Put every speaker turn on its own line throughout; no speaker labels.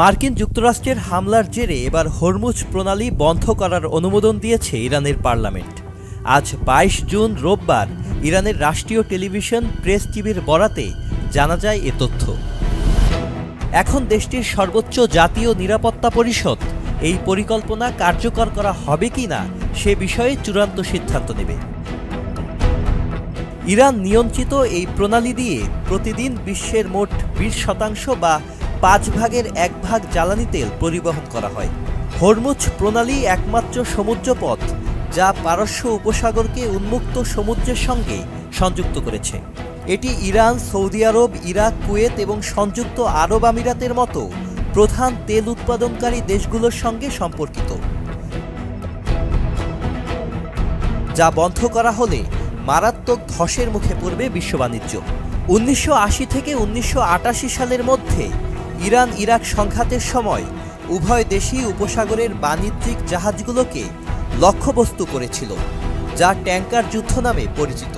মার্কিন যুক্তরাষ্ট্রের হামলার জেরে এবার হরমুজ প্রণালী বন্ধ করার অনুমোদন দিয়েছে ইরানের পার্লামেন্ট। আজ ২২ জুন রোববার ইরানের রাষ্ট্রীয় টেলিভিশন প্রেস টিভির বরাতে জানা যায় এ তথ্য। এখন দেশটির সর্বোচ্চ জাতীয় নিরাপত্তা পরিষদ এই পরিকল্পনা কার্যকর করা হবে কিনা সে বিষয়ে চূড়ান্ত সিদ্ধান্ত নেবে। ইরান নিয়ন্ত্রিত এই প্রণালী দিয়ে প্রতিদিন বিশ্বের মোট ২০% বা ৫ ভাগের ১ ভাগ জ্বালানি তেল পরিবহন করা হয়। হরমুজ প্রণালী একমাত্র সমুদ্রপথ যা পারস্য উপসাগরকে উন্মুক্ত সমুদ্রের সঙ্গে সংযুক্ত করেছে। এটি ইরান, সৌদি আরব, ইরাক, কুয়েত এবং সংযুক্ত আরব আমিরাতের মতো প্রধান তেল উৎপাদনকারী দেশগুলোর সঙ্গে সম্পর্কিত, যা বন্ধ করা হলে মারাত্মক ধসের মুখে পড়বে বিশ্ব বাণিজ্য। ১৯৮০ থেকে ১৯৮৮ সালের মধ্যে ইরান ইরাক সংঘাতের সময় উভয় দেশই উপসাগরের বাণিজ্যিক জাহাজগুলোকে লক্ষ্যবস্তু করেছিল, যা ট্যাঙ্কার যুদ্ধ নামে পরিচিত।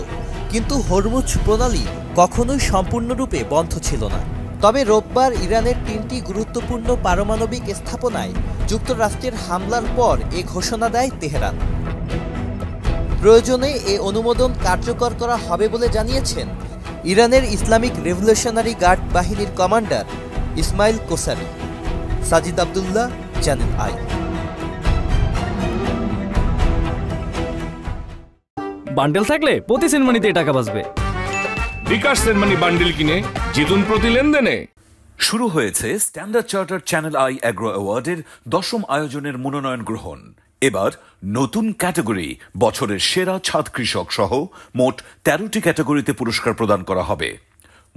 কিন্তু হরমুজ প্রণালী কখনোই সম্পূর্ণরূপে বন্ধ ছিল না। তবে রোববার ইরানের ৩টি গুরুত্বপূর্ণ পারমাণবিক স্থাপনায় যুক্তরাষ্ট্রের হামলার পর এ ঘোষণা দেয় তেহরান। প্রয়োজনে এ অনুমোদন কার্যকর করা হবে বলে জানিয়েছেন ইরানের ইসলামিক রেভলিউশনারি গার্ড বাহিনীর commander Ismail Kowsari. Sajid Abdullah, Channel I.
Bundle থাকলে প্রতি সেনমানিতে টাকা বাঁচবে।
বিকাশ সেনমানি বান্ডেল কিনে জিতুন প্রতি লেনদেনে।
শুরু হয়েছে Standard Charter Channel I agro অ্যাওয়ার্ডের ১০ম আয়োজনের মনোনয়ন গ্রহণ। এবার নতুন ক্যাটাগরি বছরের সেরা ছাদ কৃষক সহ মোট ১৩টি ক্যাটাগরিতে পুরস্কার প্রদান করা হবে।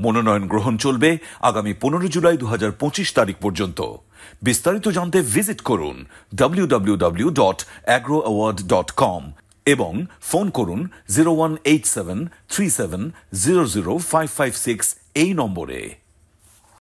মনোনয়ন গ্রহণ চলবে আগামী ১৫ জুলাই ২০২৫ তারিখ পর্যন্ত। বিস্তারিত জানতে ভিজিট করুন www.agroaward.com এবং ফোন করুন 018737000556 এই নম্বরে।